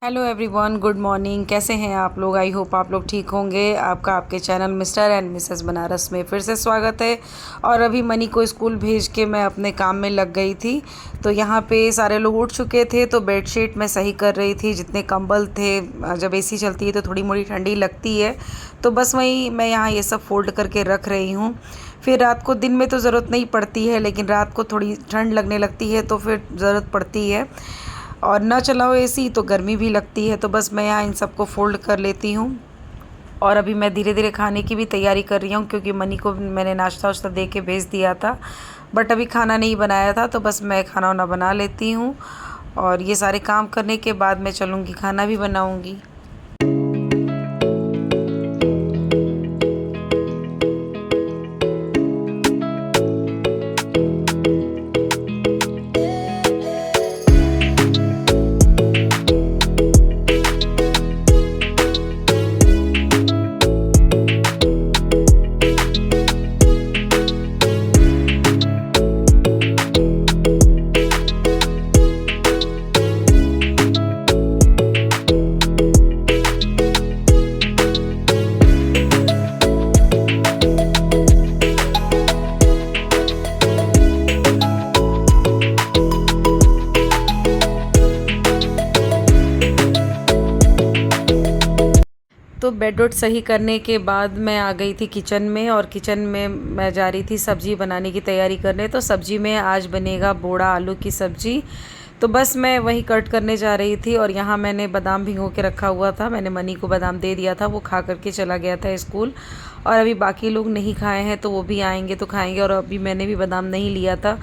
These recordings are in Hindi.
Hello everyone, good morning. कैसे हैं आप लोग? आई होप आप लोग ठीक होंगे। आपका आपके channel mister and Mrs Banaras में फिर से स्वागत है। और अभी मनी को स्कूल भेज के मैं अपने काम में लग गई थी। तो यहाँ पे सारे लोग उठ चुके थे, तो बेडशीट मैं सही कर रही थी। जितने कंबल थे, जब एसी चलती है तो थोड़ी मोड़ी ठंडी लगती है, तो बस वही मैं यहाँ ये सब फोल्ड करके रख रही हूँ। फिर रात को, दिन में तो ज़रूरत नहीं पड़ती है, लेकिन रात को थोड़ी ठंड लगने लगती है तो फिर ज़रूरत पड़ती है। और ना चलाओ एसी तो गर्मी भी लगती है, तो बस मैं यहाँ इन सबको फ़ोल्ड कर लेती हूँ। और अभी मैं धीरे धीरे खाने की भी तैयारी कर रही हूँ, क्योंकि मनी को मैंने नाश्ता वाश्ता दे के भेज दिया था, बट अभी खाना नहीं बनाया था, तो बस मैं खाना वाना बना लेती हूँ। और ये सारे काम करने के बाद मैं चलूँगी खाना भी बनाऊँगी। तो बेड वुड सही करने के बाद मैं आ गई थी किचन में, और किचन में मैं जा रही थी सब्ज़ी बनाने की तैयारी करने। तो सब्ज़ी में आज बनेगा बोड़ा आलू की सब्ज़ी। तो बस मैं वही कट करने जा रही थी, और यहाँ मैंने बादाम भिगो के रखा हुआ था। मैंने मनी को बादाम दे दिया था, वो खा करके चला गया था स्कूल। और अभी बाकी लोग नहीं खाए हैं, तो वो भी आएंगे तो खाएंगे। और अभी मैंने भी बादाम नहीं लिया था।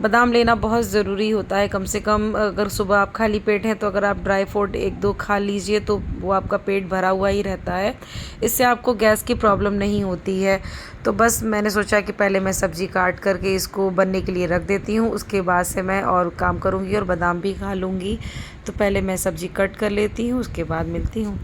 बादाम लेना बहुत ज़रूरी होता है। कम से कम अगर सुबह आप खाली पेट हैं, तो अगर आप ड्राई फ्रूट एक दो खा लीजिए, तो वो आपका पेट भरा हुआ ही रहता है। इससे आपको गैस की प्रॉब्लम नहीं होती है। तो बस मैंने सोचा कि पहले मैं सब्ज़ी काट करके इसको बनने के लिए रख देती हूँ, उसके बाद से मैं और काम करूँगी और बादाम भी खा लूँगी। तो पहले मैं सब्ज़ी कट कर लेती हूँ, उसके बाद मिलती हूँ।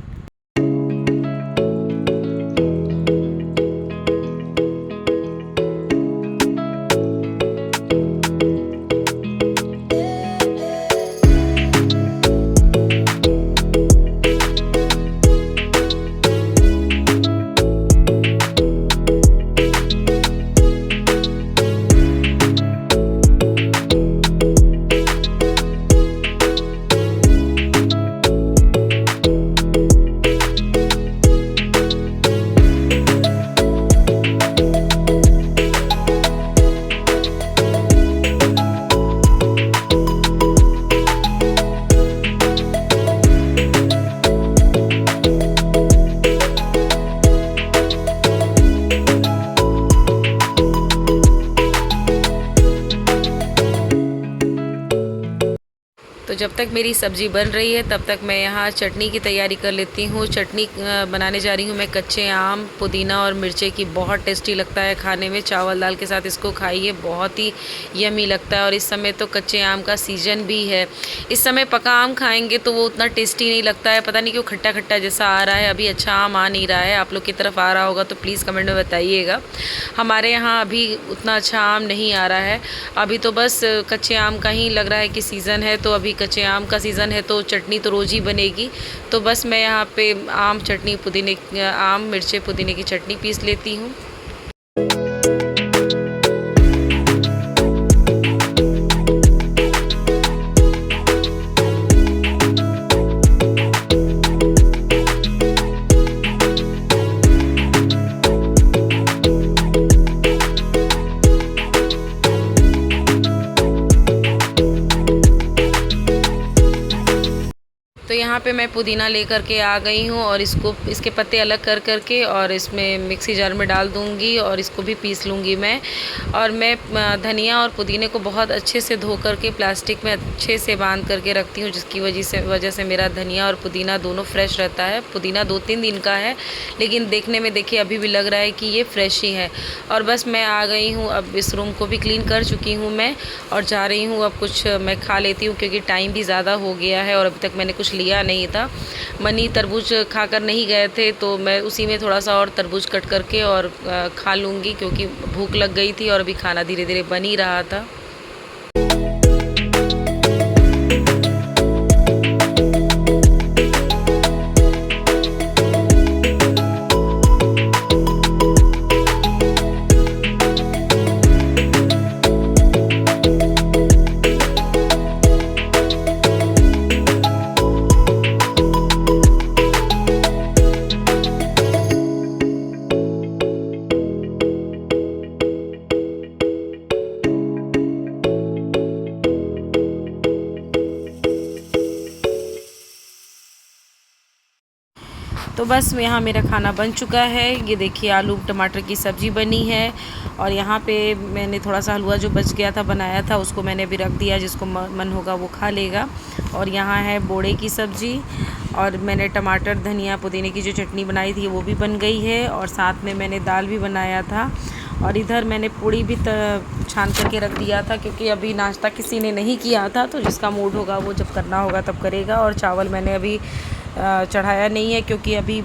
तो जब तक मेरी सब्ज़ी बन रही है, तब तक मैं यहाँ चटनी की तैयारी कर लेती हूँ। चटनी बनाने जा रही हूँ मैं कच्चे आम, पुदीना और मिर्चे की। बहुत टेस्टी लगता है खाने में। चावल दाल के साथ इसको खाइए, बहुत ही यमी लगता है। और इस समय तो कच्चे आम का सीज़न भी है। इस समय पका आम खाएंगे तो वो उतना टेस्टी नहीं लगता है। पता नहीं क्यों खट्टा खट्टा जैसा आ रहा है। अभी अच्छा आम आ नहीं रहा है। आप लोग की तरफ आ रहा होगा तो प्लीज़ कमेंट में बताइएगा। हमारे यहाँ अभी उतना अच्छा आम नहीं आ रहा है। अभी तो बस कच्चे आम का ही लग रहा है कि सीज़न है। तो अभी कच्चे आम का सीज़न है, तो चटनी तो रोज़ ही बनेगी। तो बस मैं यहाँ पे आम चटनी, पुदीने, आम मिर्चे पुदीने की चटनी पीस लेती हूँ। तो यहाँ पे मैं पुदीना लेकर के आ गई हूँ, और इसके पत्ते अलग कर करके और इसमें मिक्सी जार में डाल दूँगी, और इसको भी पीस लूँगी मैं। और मैं धनिया और पुदीने को बहुत अच्छे से धो करके प्लास्टिक में अच्छे से बांध करके रखती हूँ, जिसकी वजह से मेरा धनिया और पुदीना दोनों फ्रेश रहता है। पुदीना 2-3 दिन का है, लेकिन देखने में देखिए अभी भी लग रहा है कि ये फ्रेश ही है। और बस मैं आ गई हूँ, अब इस रूम को भी क्लीन कर चुकी हूँ मैं, और जा रही हूँ अब कुछ मैं खा लेती हूँ, क्योंकि टाइम भी ज़्यादा हो गया है और अभी तक मैंने कुछ लिया नहीं था। मनी तरबूज खाकर नहीं गए थे, तो मैं उसी में थोड़ा सा और तरबूज कट करके और खा लूँगी, क्योंकि भूख लग गई थी और अभी खाना धीरे धीरे बन ही रहा था। तो बस यहाँ मेरा खाना बन चुका है। ये देखिए आलू टमाटर की सब्ज़ी बनी है और यहाँ पे मैंने थोड़ा सा हलवा जो बच गया था बनाया था उसको मैंने अभी रख दिया, जिसको मन होगा वो खा लेगा। और यहाँ है बोड़े की सब्ज़ी और मैंने टमाटर धनिया पुदीने की जो चटनी बनाई थी वो भी बन गई है और साथ में मैंने दाल भी बनाया था। और इधर मैंने पूड़ी भी छान करके रख दिया था क्योंकि अभी नाश्ता किसी ने नहीं किया था, तो जिसका मूड होगा वो जब करना होगा तब करेगा। और चावल मैंने अभी चढ़ाया नहीं है क्योंकि अभी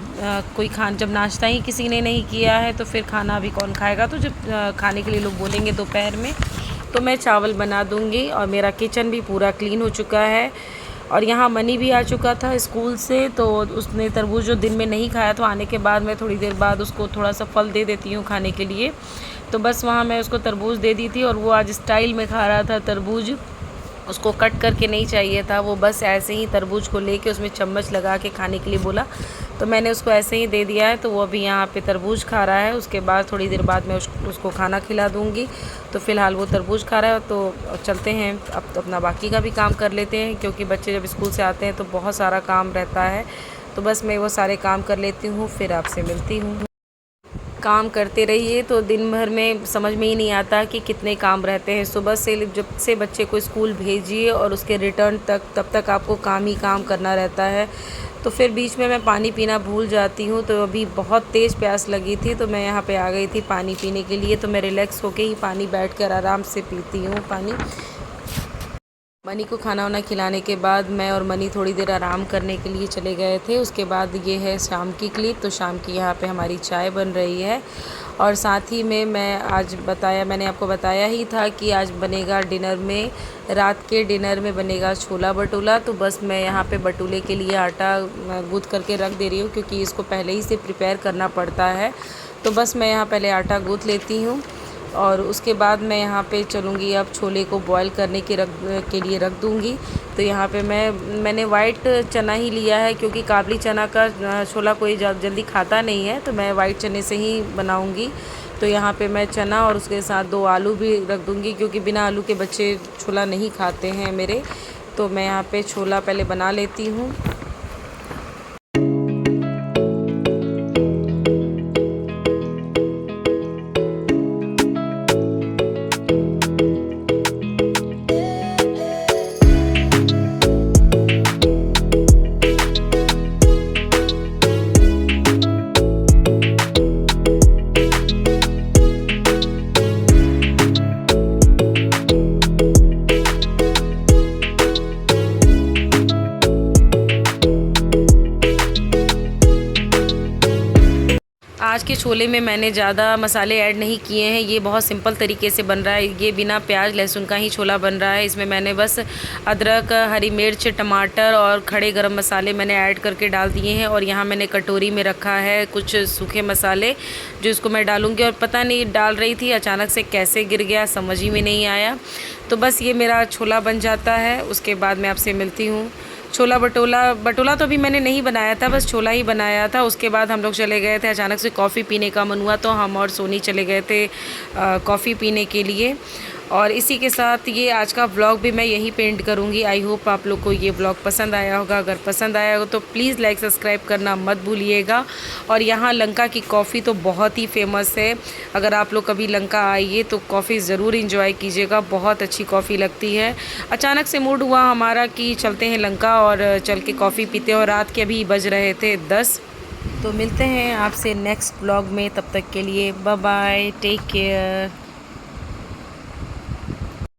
कोई जब नाश्ता ही किसी ने नहीं किया है तो फिर खाना अभी कौन खाएगा। तो जब खाने के लिए लोग बोलेंगे दोपहर में तो मैं चावल बना दूँगी। और मेरा किचन भी पूरा क्लीन हो चुका है। और यहाँ मनी भी आ चुका था स्कूल से, तो उसने तरबूज जो दिन में नहीं खाया तो आने के बाद मैं थोड़ी देर बाद उसको थोड़ा सा फल दे देती हूँ खाने के लिए। तो बस वहाँ मैं उसको तरबूज दे दी थी और वो आज स्टाइल में खा रहा था तरबूज। उसको कट करके नहीं चाहिए था, वो बस ऐसे ही तरबूज को लेके उसमें चम्मच लगा के खाने के लिए बोला, तो मैंने उसको ऐसे ही दे दिया है। तो वो अभी यहाँ पे तरबूज खा रहा है। उसके बाद थोड़ी देर बाद मैं उसको खाना खिला दूँगी। तो फ़िलहाल वो तरबूज खा रहा है। तो चलते हैं अब तो अपना बाकी का भी काम कर लेते हैं क्योंकि बच्चे जब स्कूल से आते हैं तो बहुत सारा काम रहता है। तो बस मैं वो सारे काम कर लेती हूँ, फिर आपसे मिलती हूँ। काम करते रहिए तो दिन भर में समझ में ही नहीं आता कि कितने काम रहते हैं। सुबह से जब से बच्चे को स्कूल भेजिए और उसके रिटर्न तक, तब तक आपको काम ही काम करना रहता है। तो फिर बीच में मैं पानी पीना भूल जाती हूँ। तो अभी बहुत तेज़ प्यास लगी थी तो मैं यहाँ पे आ गई थी पानी पीने के लिए। तो मैं रिलैक्स होके ही पानी बैठकर आराम से पीती हूँ पानी। मनी को खाना वाना खिलाने के बाद मैं और मनी थोड़ी देर आराम करने के लिए चले गए थे। उसके बाद ये है शाम की क्लिप। तो शाम की यहाँ पे हमारी चाय बन रही है और साथ ही में मैंने आपको बताया ही था कि आज बनेगा डिनर में, रात के डिनर में बनेगा छोला भटूरा। तो बस मैं यहाँ पे भटूरे के लिए आटा गूँथ करके रख दे रही हूँ क्योंकि इसको पहले ही से प्रिपेयर करना पड़ता है। तो बस मैं यहाँ पहले आटा गूँथ लेती हूँ और उसके बाद मैं यहाँ पे चलूँगी अब छोले को बॉईल करने के लिए रख दूँगी। तो यहाँ पे मैंने वाइट चना ही लिया है क्योंकि काबली चना का छोला कोई जल्दी खाता नहीं है, तो मैं वाइट चने से ही बनाऊँगी। तो यहाँ पे मैं चना और उसके साथ 2 आलू भी रख दूँगी क्योंकि बिना आलू के बच्चे छोला नहीं खाते हैं मेरे। तो मैं यहाँ पे छोला पहले बना लेती हूँ। आज के छोले में मैंने ज़्यादा मसाले ऐड नहीं किए हैं। ये बहुत सिंपल तरीके से बन रहा है। ये बिना प्याज लहसुन का ही छोला बन रहा है। इसमें मैंने बस अदरक, हरी मिर्च, टमाटर और खड़े गरम मसाले मैंने ऐड करके डाल दिए हैं। और यहाँ मैंने कटोरी में रखा है कुछ सूखे मसाले जो इसको मैं डालूँगी। और पता नहीं डाल रही थी अचानक से कैसे गिर गया, समझ ही में नहीं आया। तो बस ये मेरा छोला बन जाता है। उसके बाद मैं आपसे मिलती हूँ। छोला भटूरा तो अभी मैंने नहीं बनाया था, बस छोला ही बनाया था। उसके बाद हम लोग चले गए थे, अचानक से कॉफ़ी पीने का मन हुआ तो हम और सोनी चले गए थे कॉफ़ी पीने के लिए। और इसी के साथ ये आज का व्लॉग भी मैं यहीं पे एंड करूँगी। आई होप आप लोग को ये व्लॉग पसंद आया होगा। अगर पसंद आया हो तो प्लीज़ लाइक सब्सक्राइब करना मत भूलिएगा। और यहाँ लंका की कॉफ़ी तो बहुत ही फेमस है। अगर आप लोग कभी लंका आइए तो कॉफ़ी ज़रूर इंजॉय कीजिएगा, बहुत अच्छी कॉफ़ी लगती है। अचानक से मूड हुआ हमारा कि चलते हैं लंका और चल के कॉफ़ी पीते हैं। और रात के अभी बज रहे थे 10। तो मिलते हैं आपसे नेक्स्ट व्लॉग में, तब तक के लिए बाय बाय, टेक केयर।